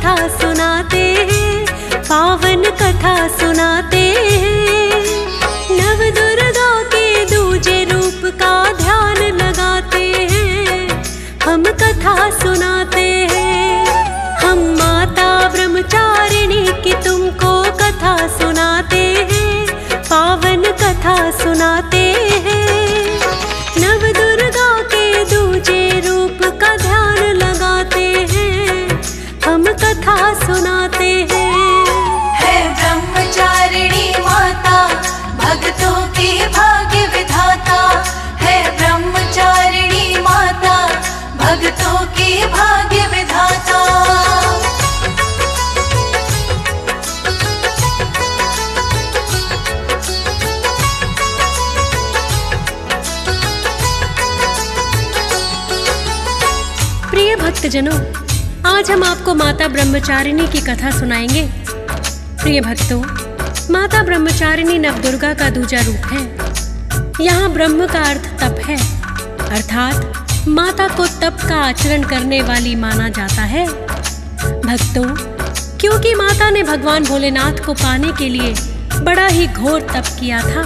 कथा सुनाते हैं, पावन कथा सुनाते हैं। नव दुर्गा के दूजे रूप का ध्यान लगाते हैं, हम कथा सुनाते हैं। हम माता ब्रह्मचारिणी की तुमको कथा सुनाते हैं, पावन कथा सुनाते हैं। नव दुर्गा के दूजे रूप का ध्यान लगाते हैं, हम कथा सुनाते हैं। है ब्रह्मचारिणी माता भक्तों की भाग्य विधाता, है ब्रह्मचारिणी माता भक्तों की भाग्य विधाता। प्रिय भक्तजनों, आज हम आपको माता ब्रह्मचारिणी की कथा सुनाएंगे। प्रिय भक्तों, माता ब्रह्मचारिणी नवदुर्गा का दूजा रूप है। यहाँ ब्रह्म का अर्थ तप है, अर्थात माता को तप का आचरण करने वाली माना जाता है। भक्तों, क्योंकि माता ने भगवान भोलेनाथ को पाने के लिए बड़ा ही घोर तप किया था,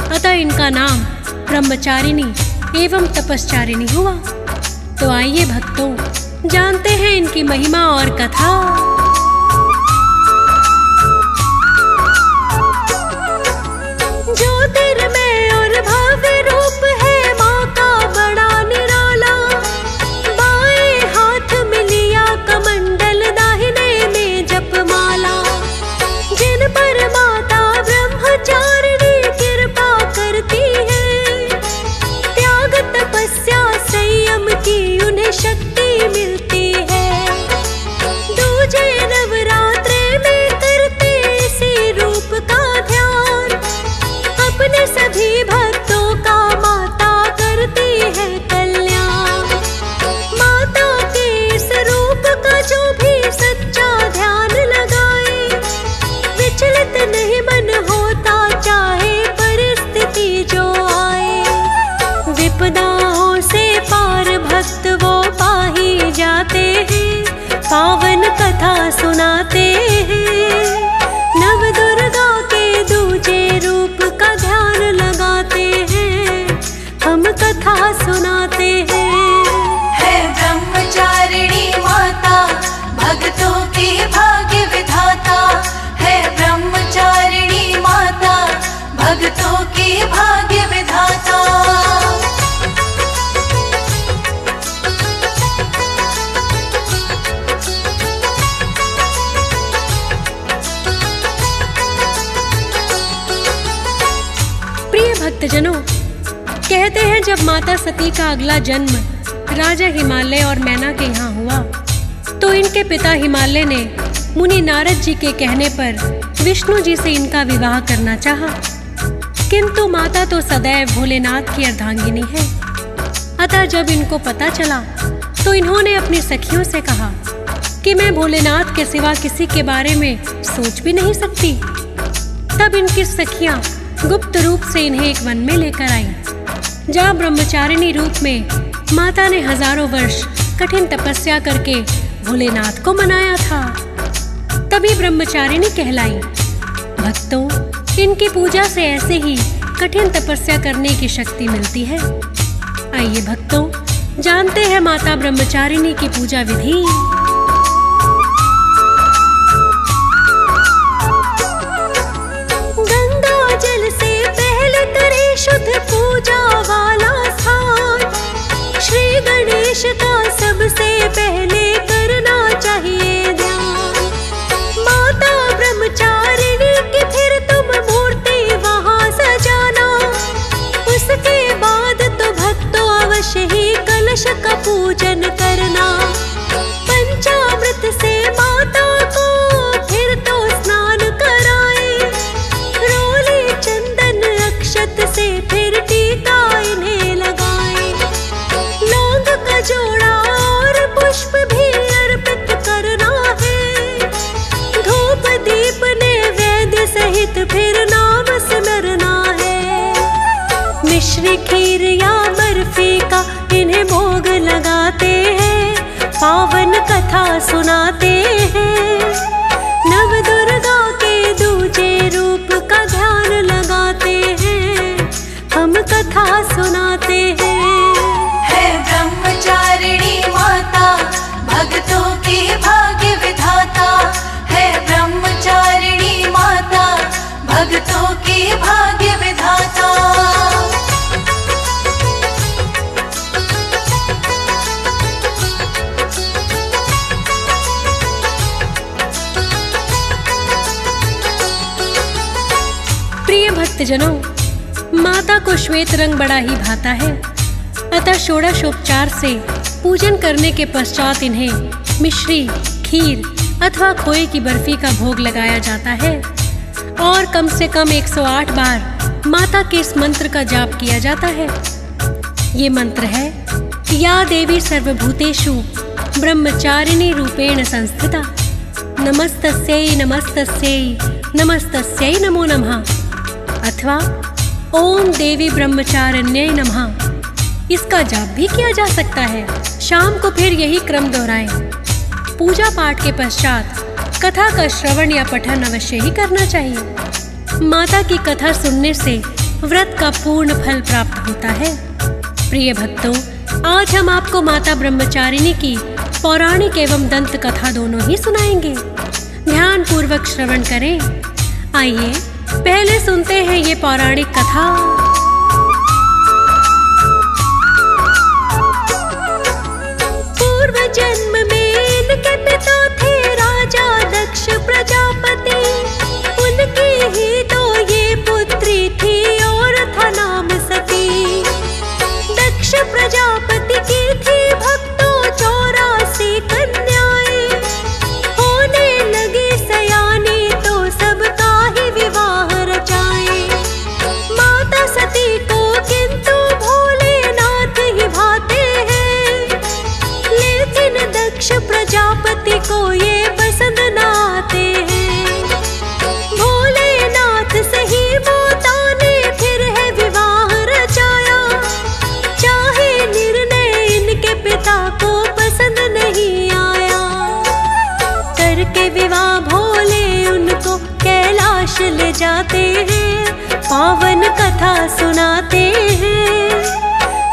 अतः इनका नाम ब्रह्मचारिणी एवं तपस्चारिणी हुआ। तो आइए भक्तों, जानते हैं इनकी महिमा और कथा। ज्योतिर्मय और भव्य रूप है माँ का बड़ा निराला। बाएं हाथ में लिया कमंडल, दाहिने में जपमाला। जिन पर माता ब्रह्मचारिणी कृपा करती है, त्याग तपस्या संयम की उन्हें शक्ति मिलती है। दूजे नवरात्रे में करते इसी रूप का ध्यान, अपने सभी भक्तों का माता करती है कल्याण। माता के इस रूप का जो भी सच्चा ध्यान लगाए, विचलित नहीं मन होता चाहे परिस्थिति जो आए। विपदाओं से पार भक्त वो पा ही जाते हैं, पावन कथा सुनाते हैं। नव दुर्गा के दूजे रूप का ध्यान लगाते हैं, हम कथा सुनाते हैं। है ब्रह्मचारिणी माता भक्तों की भाग्य विधाता, है ब्रह्मचारिणी माता भक्तों की भाग्य विधाता। प्रिय भक्तजनों, कहते हैं जब माता सती का अगला जन्म राजा हिमालय और मैना के यहाँ हुआ, तो इनके पिता हिमालय ने मुनि नारद जी के कहने पर विष्णु जी से इनका विवाह करना चाहा। किंतु माता तो सदैव भोलेनाथ की अर्धांगिनी है, अतः जब इनको पता चला तो इन्होंने अपनी सखियों से कहा कि मैं भोलेनाथ के सिवा किसी के बारे में सोच भी नहीं सकती। तब इनकी सखियां गुप्त रूप से इन्हें एक वन में लेकर आईं, जहाँ ब्रह्मचारिणी रूप में माता ने हजारों वर्ष कठिन तपस्या करके भोलेनाथ को मनाया था, तभी ब्रह्मचारिणी कहलाई। भक्तों, इनकी पूजा से ऐसे ही कठिन तपस्या करने की शक्ति मिलती है। आइए भक्तों, जानते हैं माता ब्रह्मचारिणी की पूजा विधि। गंगा जल से पहले करे शुद्ध पूजा वाला स्थान, श्री गणेश का सबसे पहले करना चाहिए ध्यान। माता ब्रह्मचारिणी की फिर तुम मूर्ति वहाँ सजाना, उसके बाद तो भक्तों अवश्य ही कलश का पूजन करना। पंचामृत से माता को फिर तो स्नान कराए, रोली चंदन अक्षत से फिर टीका इन्हें लगाए। लौंग का जोड़ा और पुष्प भी अर्पित करना है, धूप दीप नैवेद्य सहित फिर नाम स्मरना है। मिश्री खीर या बर्फी का इन्हें भोग लगाते हैं, पावन कथा सुनाते हैं। नव दुर्गा के दूजे रूप का ध्यान लगाते हैं, हम कथा सुनाते हैं। है ब्रह्मचारिणी माता भक्तों की भाग्य विधाता, है ब्रह्मचारिणी माता भक्तों की भाग्य विधाता। प्रिय भक्तजनों, माता को श्वेत रंग बड़ा ही भाता है, अतः षोडशोपचार से पूजन करने के पश्चात इन्हें मिश्री, खीर अथवा खोए की बर्फी का भोग लगाया जाता है और कम से कम 108 बार माता के इस मंत्र का जाप किया जाता है। ये मंत्र है, या देवी सर्वभूतेषु ब्रह्मचारिणी रूपेण संस्थिता, नमस्तस्यै नमस्तस्यै नमस्तस्यै नमो नमः, अथवा ओम देवी ब्रह्मचारिण्यै नमः। इसका जाप भी किया जा सकता है। शाम को फिर यही क्रम दोहराएं। पूजा पाठ के पश्चात कथा का श्रवण या पठन अवश्य ही करना चाहिए। माता की कथा सुनने से व्रत का पूर्ण फल प्राप्त होता है। प्रिय भक्तों, आज हम आपको माता ब्रह्मचारिणी की पौराणिक एवं दंत कथा दोनों ही सुनाएंगे। ध्यान पूर्वक श्रवण करें। आइए पहले सुनते हैं ये पौराणिक कथा। पूर्व जन्म में इनके पिता थे राजा दक्ष प्रजापति, उनकी ही तो ये पुत्री थी और था नाम सती। दक्ष प्रजापति की थी भक्तों 84 कन्याएं, होने लगी सयानी तो सबका ही विवाह रचाए। माता सती को किंतु भोलेनाथ ही भाते हैं, लेकिन दक्ष प्रजापति को ये पसंद न आते हैं। भोलेनाथ से ही माता ने फिर है विवाह रचाया, चाहे निर्णय इनके पिता को पसंद नहीं आया। करके विवाह भोले उनको कैलाश ले जाते हैं, पावन कथा सुनाते हैं।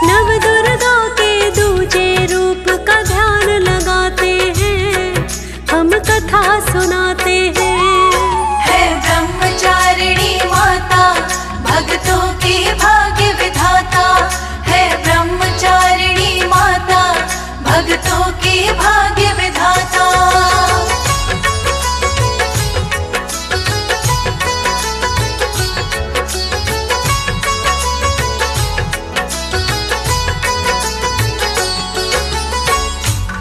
नव दुर्गा के दूजे रूप का ध्यान लगाते हैं, हम कथा सुनाते हैं। है ब्रह्मचारिणी माता भक्तों की भाग्य विधाता, है ब्रह्मचारिणी माता भक्तों की भाग्य विधाता।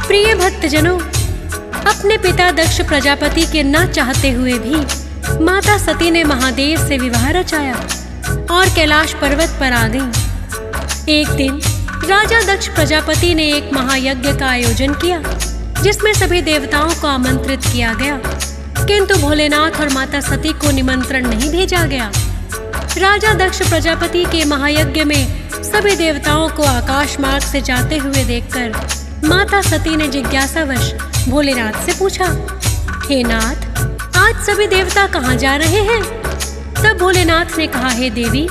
प्रिय भक्तजनों, अपने पिता दक्ष प्रजापति के न चाहते हुए भी माता सती ने महादेव से विवाह रचाया और कैलाश पर्वत पर आ गई। एक दिन राजा दक्ष प्रजापति ने एक महायज्ञ का आयोजन किया, जिसमें सभी देवताओं को आमंत्रित किया गया, किंतु भोलेनाथ और माता सती को निमंत्रण नहीं भेजा गया। राजा दक्ष प्रजापति के महायज्ञ में सभी देवताओं को आकाश मार्ग से जाते हुए देखकर माता सती ने जिज्ञासावश भोलेनाथ से पूछा, हे नाथ, आज सभी देवता कहाँ जा रहे हैं? तब भोलेनाथ ने कहा, हे देवी,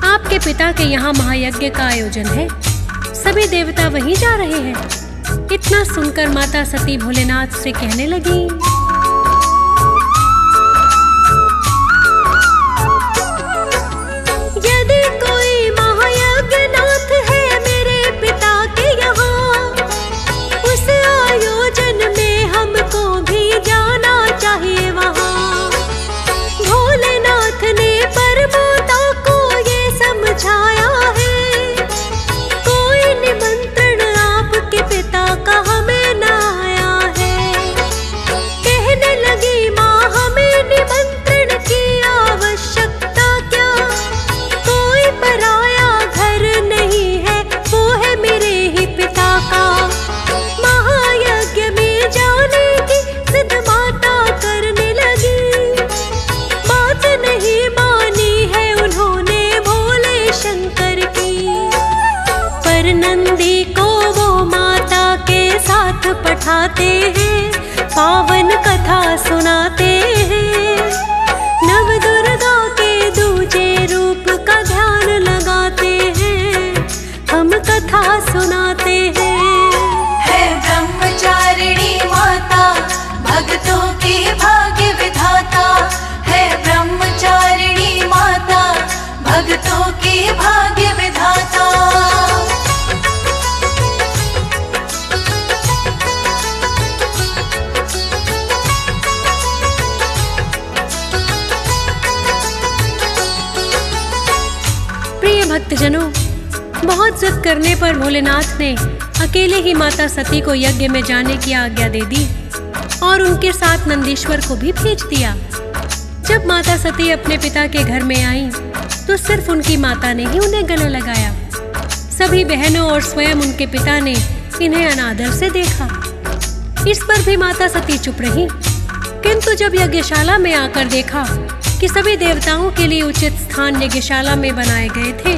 आपके पिता के यहाँ महायज्ञ का आयोजन है, सभी देवता वहीं जा रहे हैं। इतना सुनकर माता सती भोलेनाथ से कहने लगी, यदि कोई महायज्ञ नाथ है मेरे पिता के यहाँ, उस आयोजन में हमको भी जाना चाहिए वहाँ। भोलेनाथ ने परमाता को ये समझाया है, कोई निमंत्रण आपके पिता का हमें न आया है। उठाते हैं, पावन कथा सुनाते हैं। नव दुर्गा के दूजे रूप का ध्यान लगाते हैं, हम कथा सुनाते हैं। है ब्रह्मचारिणी माता, भक्तों की भाग्य विधाता। है ब्रह्मचारिणी माता, भक्तों की भाग्य विधाता। प्रिय भक्तजनों, बहुत जिद करने पर भोलेनाथ ने अकेले ही माता सती को यज्ञ में जाने की आज्ञा दे दी और उनके साथ नंदीश्वर को भी भेज दिया। जब माता सती अपने पिता के घर में आईं, तो सिर्फ उनकी माता ने ही उन्हें गले लगाया। सभी बहनों और स्वयं उनके पिता ने इन्हें अनादर से देखा। इस पर भी माता सती चुप रही, किंतु जब यज्ञशाला में आकर देखा कि सभी देवताओं के लिए उचित स्थान यज्ञशाला में बनाए गए थे,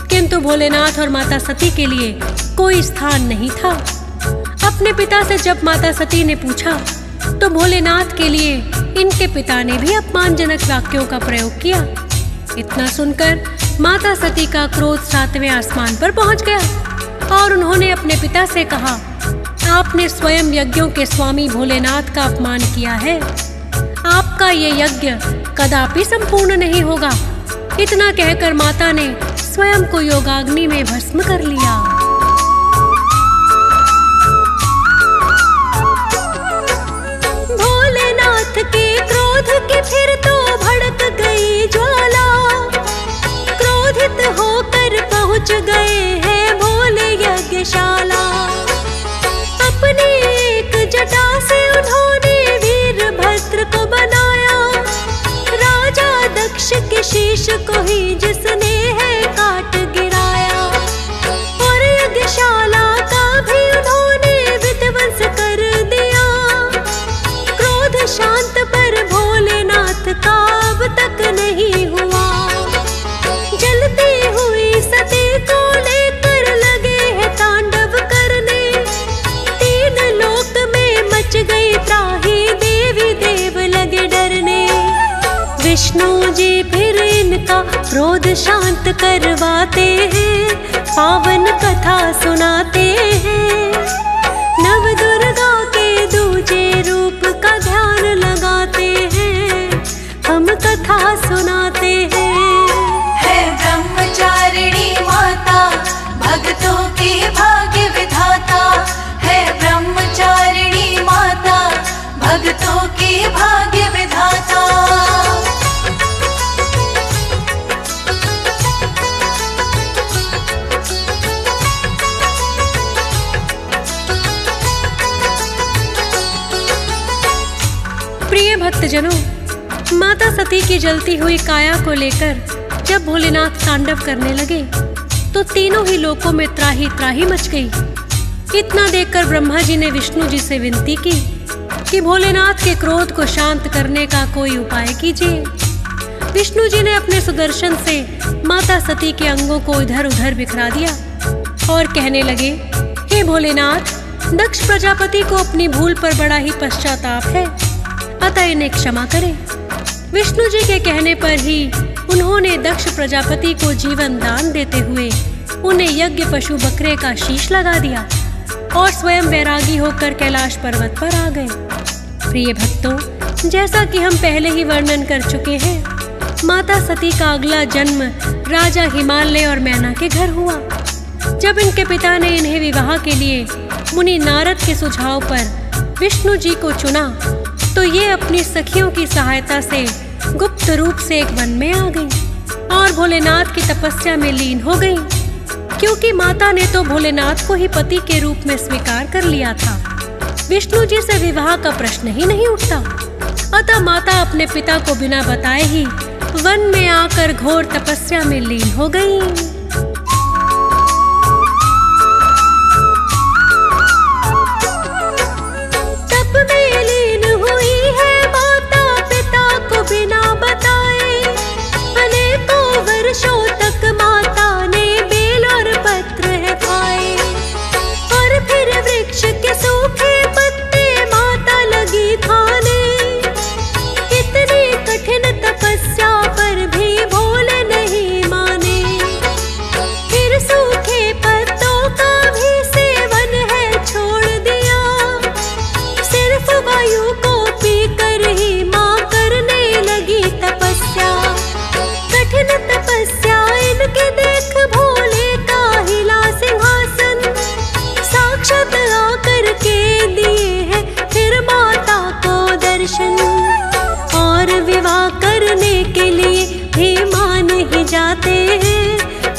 किंतु भोलेनाथ और माता सती के लिए कोई स्थान नहीं था। अपने पिता से जब माता सती ने पूछा, तो भोलेनाथ के लिए इनके पिता ने भी अपमानजनक वाक्यों का प्रयोग किया। इतना सुनकर माता सती का क्रोध 7वें आसमान पर पहुंच गया और उन्होंने अपने पिता से कहा, आपने स्वयं यज्ञों के स्वामी भोलेनाथ का अपमान किया है। आपका ये यज्ञ कदापि संपूर्ण नहीं होगा। इतना कहकर माता ने स्वयं को योगाग्नि में भस्म कर लिया। भोलेनाथ के क्रोध की फिर तो भड़क गई ज्वाला। क्रोधित होकर पहुंच गए हैं भोले यज्ञशाला। अपनी एक जटा से उन्होंने वीरभद्र को बनाया, राजा दक्ष के शीश को ही जिसने है काट गिराया। और यज्ञशाला का भी उन्होंने विध्वंस कर दिया। क्रोध शांत पर भोलेनाथ का अब तक नहीं हुआ। जलती हुई सती को लेकर लगे हैं तांडव करने। 3 लोक में मच गई त्राही, देवी देव लगे डरने। विष्णु जी फिर इनका क्रोध शांत करवाते हैं, पावन कथा सुनाते हैं। नव दुर्गा के दूजे रूप का ध्यान लगाते हैं, हम कथा सुनाते हैं। है ब्रह्मचारिणी माता, भक्तों की भाग्य विधाता। है ब्रह्मचारिणी माता, भक्तों की भाग्य विधाता। प्रिय भक्तजनों, माता सती की जलती हुई काया को लेकर जब भोलेनाथ तांडव करने लगे, तो तीनों ही लोकों में त्राही त्राही मच गई। इतना देखकर ब्रह्मा जी ने विष्णु जी से विनती की कि भोलेनाथ के क्रोध को शांत करने का कोई उपाय कीजिए। विष्णु जी ने अपने सुदर्शन से माता सती के अंगों को इधर उधर बिखरा दिया और कहने लगे, हे भोलेनाथ, दक्ष प्रजापति को अपनी भूल पर बड़ा ही पश्चाताप है, अतः इन्हें क्षमा करें। विष्णु जी के कहने पर ही उन्होंने दक्ष प्रजापति को जीवन दान देते हुए उन्हें यज्ञ पशु बकरे का शीश लगा दिया और स्वयं वैरागी होकर कैलाश पर्वत पर आ गए। प्रिय भक्तों, जैसा कि हम पहले ही वर्णन कर चुके हैं, माता सती का अगला जन्म राजा हिमालय और मैना के घर हुआ। जब इनके पिता ने इन्हें विवाह के लिए मुनि नारद के सुझाव पर विष्णु जी को चुना, तो ये अपनी सखियों की सहायता से गुप्त रूप से एक वन में आ गई और भोलेनाथ की तपस्या में लीन हो गई, क्योंकि माता ने तो भोलेनाथ को ही पति के रूप में स्वीकार कर लिया था। विष्णु जी से विवाह का प्रश्न ही नहीं उठता। अतः माता अपने पिता को बिना बताए ही वन में आकर घोर तपस्या में लीन हो गई। सूखे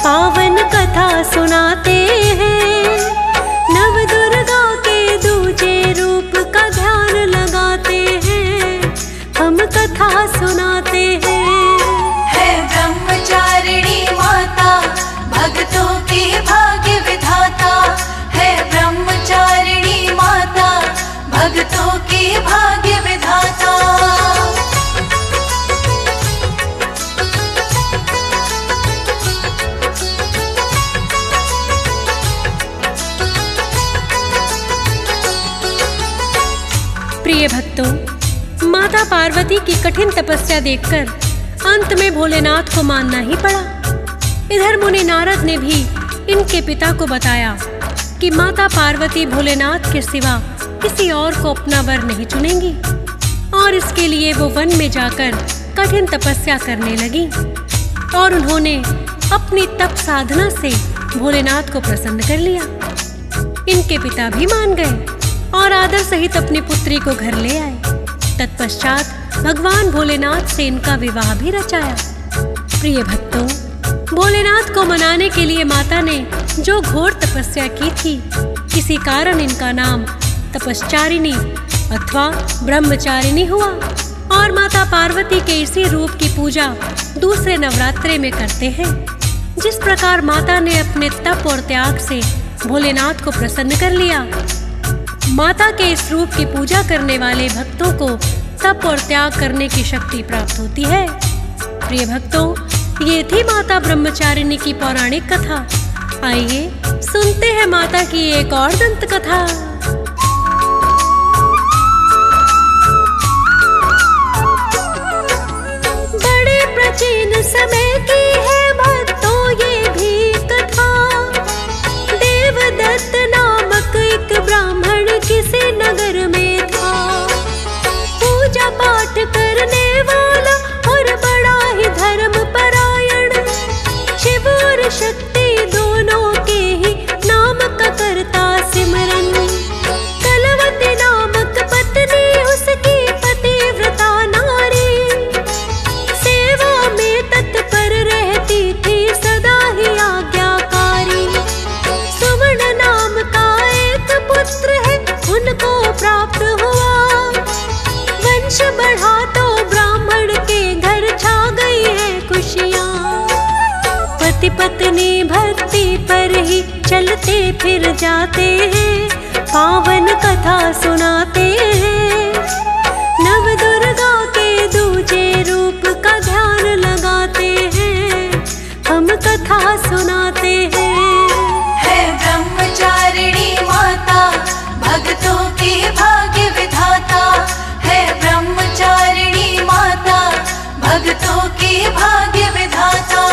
पावन कथा सुनाते हैं। नव दुर्गा के दूजे रूप का ध्यान लगाते हैं, हम कथा सुनाते हैं। है ब्रह्मचारिणी माता भक्तों की भाग्य विधाता, है ब्रह्मचारिणी माता भक्तों की भाग्य विधाता। प्रिय भक्तों, माता पार्वती की कठिन तपस्या देखकर अंत में भोलेनाथ को मानना ही पड़ा। इधर मुनि नारद ने भी इनके पिता को बताया कि माता पार्वती भोलेनाथ के सिवा किसी और को अपना वर नहीं चुनेंगी, और इसके लिए वो वन में जाकर कठिन तपस्या करने लगी। और उन्होंने अपनी तप साधना से भोलेनाथ को प्रसन्न कर लिया। इनके पिता भी मान गए और आदर सहित अपनी पुत्री को घर ले आए। तत्पश्चात भगवान भोलेनाथ से इनका विवाह भी रचाया। प्रिय भक्तों, भोलेनाथ को मनाने के लिए माता ने जो घोर तपस्या की थी, किसी कारण इनका नाम तपश्चारिणी अथवा ब्रह्मचारिणी हुआ। और माता पार्वती के इसी रूप की पूजा दूसरे नवरात्रे में करते हैं। जिस प्रकार माता ने अपने तप और त्याग से भोलेनाथ को प्रसन्न कर लिया, माता के इस रूप की पूजा करने वाले भक्तों को तप और त्याग करने की शक्ति प्राप्त होती है। प्रिय भक्तों, ये थी माता ब्रह्मचारिणी की पौराणिक कथा। आइए सुनते हैं माता की एक और दंत कथा। बड़े प्राचीन समय की है भक्तों ये भी कथा। देवदत्त नामक एक ब्राह्मण किसी नगर में था। पूजा पाठ करने वाला और बड़ा ही धर्म परायण, शिव और शक्ति दोनों के ही नाम का करता सिमरन। कलवती नामक पत्नी उसकी पतिव्रता नारी, सेवा में तत्पर रहती थी सदा ही आज्ञाकारी। सुवर्ण नाम का एक पुत्र है उनको प्राप्त हुआ। वंश बढ़ा तो ब्राह्मण के घर छा गई है खुशियाँ। पति पत्नी भक्ति पर ही चलते फिर जाते हैं, पावन कथा सुनाते हैं। नव दुर्गा के दूजे रूप का ध्यान लगाते हैं, हम कथा सुनाते हैं। है ब्रह्मचारिणी माता भक्तों की भाग्य विधाता, है ब्रह्मचारिणी माता भक्तों की भाग्य विधाता।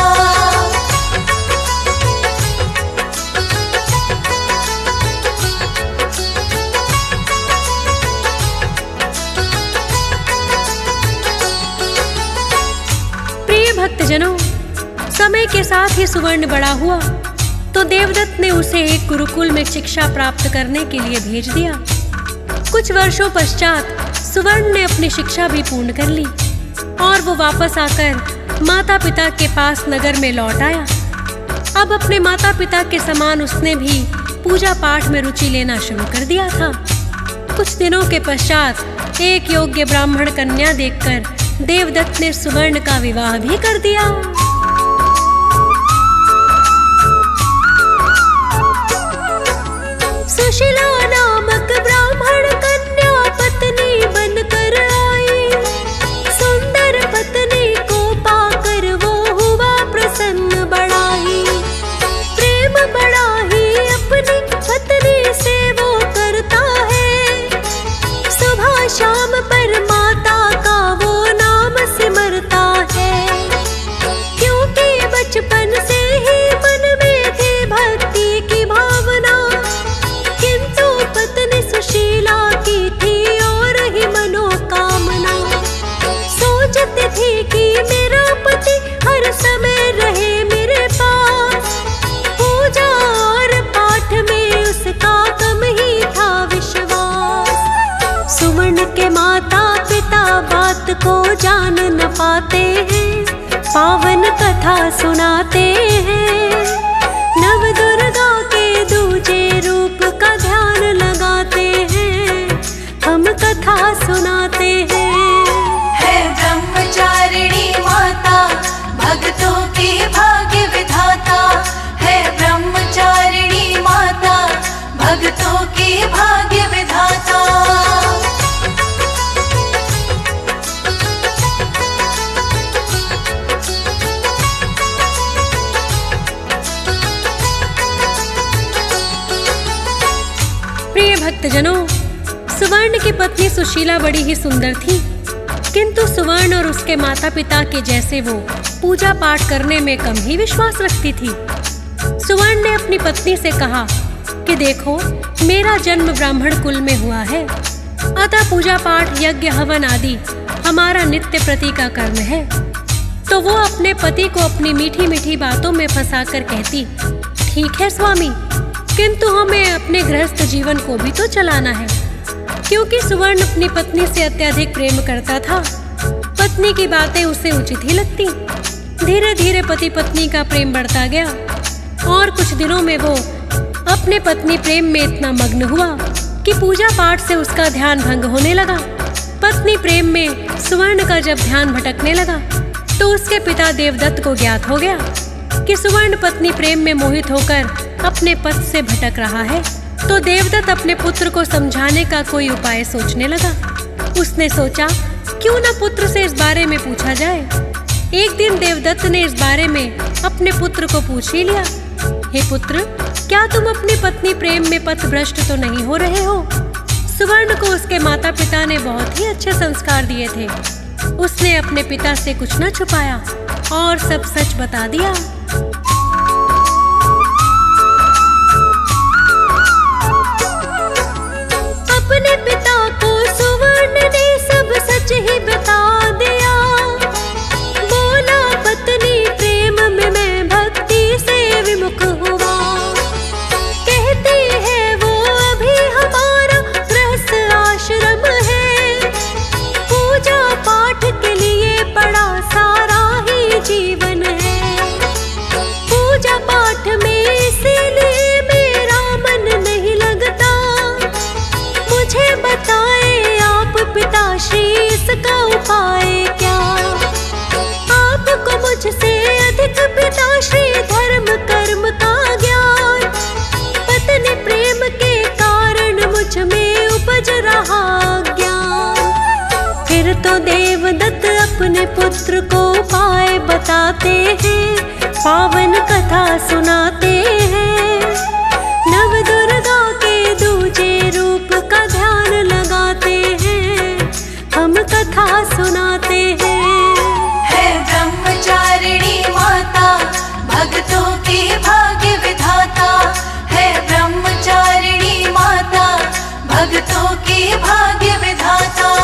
प्रिय भक्तजनों, समय के साथ ही सुवर्ण बड़ा हुआ तो देवदत्त ने उसे एक गुरुकुल में शिक्षा प्राप्त करने के लिए भेज दिया। कुछ वर्षों पश्चात सुवर्ण ने अपनी शिक्षा भी पूर्ण कर ली और वो वापस आकर माता पिता के पास नगर में लौट आया। अब अपने माता पिता के समान उसने भी पूजा पाठ में रुचि लेना शुरू कर दिया था। कुछ दिनों के पश्चात एक योग्य ब्राह्मण कन्या देखकर देवदत्त ने सुवर्ण का विवाह भी कर दिया। सुशीला नामक ब्राह्मण कन्या पत्नी बनकर आई। सुंदर पत्नी को पाकर वो हुआ प्रसन्न बड़ा ही। प्रेम बड़ा ही अपनी पत्नी से वो करता है। सुबह शाम पर माता का वो नाम सिमरता है। क्योंकि बचपन से ही मन में थी भक्ति की भावना, किंतु पत्नी सुशीला की थी और ही मनोकामना। सोचती थी कि मेरा पति हर समय रहे मेरे पास। पूजा और पाठ में उसका कम ही था विश्वास। सुवर्ण के माता पिता बात को जान न पाते हैं, पावन कथा सुनाते हैं। भक्तजनों, सुवर्ण की पत्नी सुशीला बड़ी ही सुंदर थी, किंतु सुवर्ण और उसके माता पिता के जैसे वो पूजा पाठ करने में कम ही विश्वास रखती थी। सुवर्ण ने अपनी पत्नी से कहा कि देखो, मेरा जन्म ब्राह्मण कुल में हुआ है, अतः पूजा पाठ यज्ञ हवन आदि हमारा नित्य प्रति का कर्म है। तो वो अपने पति को अपनी मीठी मीठी बातों में फंसाकर कहती, ठीक है स्वामी, किंतु हमें अपने गृहस्थ जीवन को भी तो चलाना है। क्योंकि सुवर्ण अपनी पत्नी से अत्यधिक प्रेम करता था, पत्नी की बातें उसे उचित ही लगती। धीरे धीरे पति पत्नी का प्रेम बढ़ता गया और कुछ दिनों में वो अपने पत्नी प्रेम में इतना मग्न हुआ कि पूजा पाठ से उसका ध्यान भंग होने लगा। पत्नी प्रेम में सुवर्ण का जब ध्यान भटकने लगा तो उसके पिता देवदत्त को ज्ञात हो गया कि सुवर्ण पत्नी प्रेम में मोहित होकर अपने पथ से भटक रहा है। तो देवदत्त अपने पुत्र को समझाने का कोई उपाय सोचने लगा। उसने सोचा, क्यों न पुत्र से इस बारे में पूछा जाए। एक दिन देवदत्त ने इस बारे में अपने पुत्र को पूछ ही लिया, हे पुत्र, क्या तुम अपनी पत्नी प्रेम में पथ भ्रष्ट तो नहीं हो रहे हो? सुवर्ण को उसके माता पिता ने बहुत ही अच्छे संस्कार दिए थे। उसने अपने पिता से कुछ न छुपाया और सब सच बता दिया। अपने पिता को सुवर्ण ने सब सच ही बता दिया। बोला, पत्नी प्रेम में मैं भक्ति से विमुख हुआ। कहते हैं वो अभी हमारा गृहस्थ आश्रम है। पूजा पाठ के लिए बड़ा सारा ही जीवन है। पूजा पाठ में इसीलिए मेरा मन नहीं लगता। मुझे बताए आप पिताश्री, इसका उपाय क्या? आपको मुझसे अधिक पिताश्री धर्म कर्म का ज्ञान। पत्नी प्रेम के कारण मुझ में उपज रहा ज्ञान। फिर तो देवदत्त अपने पुत्र को उपाय बताते हैं, पावन कथा सुनाते हैं। नव दुर्गा के दूजे रूप का ध्यान लगाते हैं, हम कथा सुनाते हैं। है ब्रह्मचारिणी माता, भक्तों की भाग्य विधाता। है ब्रह्मचारिणी माता, भक्तों की भाग्य विधाता।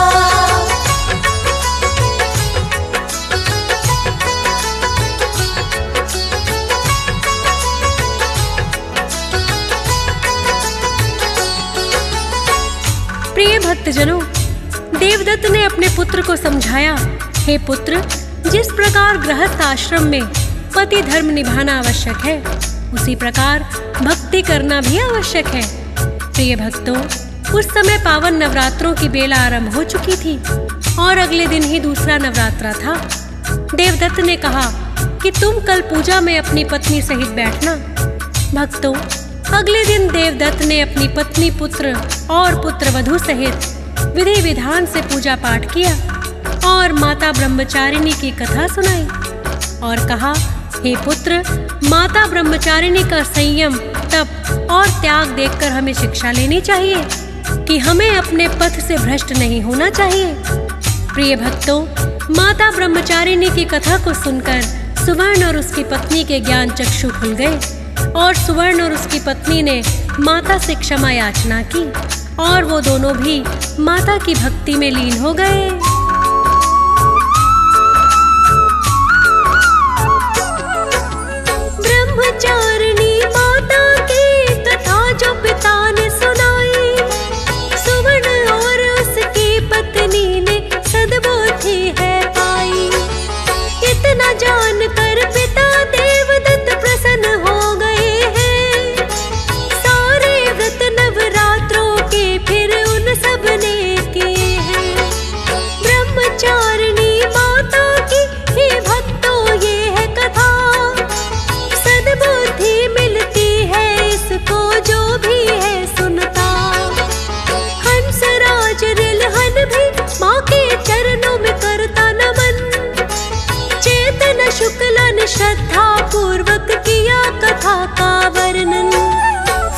प्रिय भक्तजनों, देवदत्त ने अपने पुत्र को समझाया, हे पुत्र, जिस प्रकार गृहस्थ आश्रम में पति धर्म निभाना आवश्यक है, उसी प्रकार भक्ति करना भी आवश्यक है। प्रिय भक्तों, उस समय पावन नवरात्रों की बेला आरंभ हो चुकी थी और अगले दिन ही दूसरा नवरात्रा था। देवदत्त ने कहा कि तुम कल पूजा में अपनी पत्नी सहित बैठना। भक्तों, अगले दिन देवदत्त ने अपनी पत्नी, पुत्र और पुत्रवधू सहित विधि विधान से पूजा पाठ किया और माता ब्रह्मचारिणी की कथा सुनाई और कहा, हे पुत्र, माता ब्रह्मचारिणी का संयम, तप और त्याग देखकर हमें शिक्षा लेनी चाहिए कि हमें अपने पथ से भ्रष्ट नहीं होना चाहिए। प्रिय भक्तों, माता ब्रह्मचारिणी की कथा को सुनकर सुवर्ण और उसकी पत्नी के ज्ञान चक्षु खुल गए और सुवर्ण और उसकी पत्नी ने माता से क्षमा याचना की और वो दोनों भी माता की भक्ति में लीन हो गए। ब्रह्मचारिणी माता की कथा जो पिता ने सुनाई, सुवर्ण और उसकी पत्नी ने सद्बुद्धि है पाई। इतना जानकर पिता देवदत्त प्रसन्न हो गए हैं। सारे व्रत नवरात्रों के फिर उन सब ने किए हैं। ब्रह्मचारिणी माता की ही भक्तों ये है कथा। सद्बुद्धि मिलती है इसको जो भी है सुनता। हंसराज रिलहन भी माँ के चरणों में करता नमन। चेतन शुक्ला ने श्रद्धा पूर्वक किया कथा का वर्णन।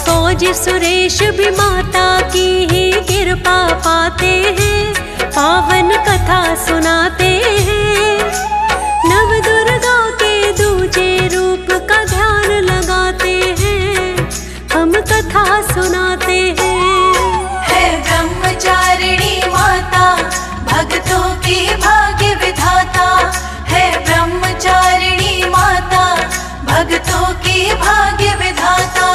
फौजी सुरेश भी माता की ही कृपा पाते हैं, पावन कथा सुनाते हैं। नव दुर्गा के दूजे रूप का ध्यान लगाते हैं, हम कथा सुनाते हैं। है ब्रह्मचारिणी माता, भक्तों की भाग्य विधाता। है ब्रह्मचारिणी माता, भक्तों की भाग्य विधाता।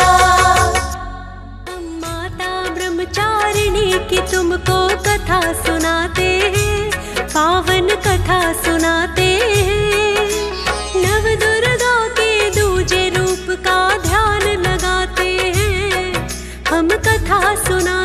हम माता ब्रह्मचारिणी की तुमको कथा सुनाते हैं, पावन कथा सुनाते हैं। नव दुर्गा के दूजे रूप का ध्यान लगाते हैं, हम कथा सुना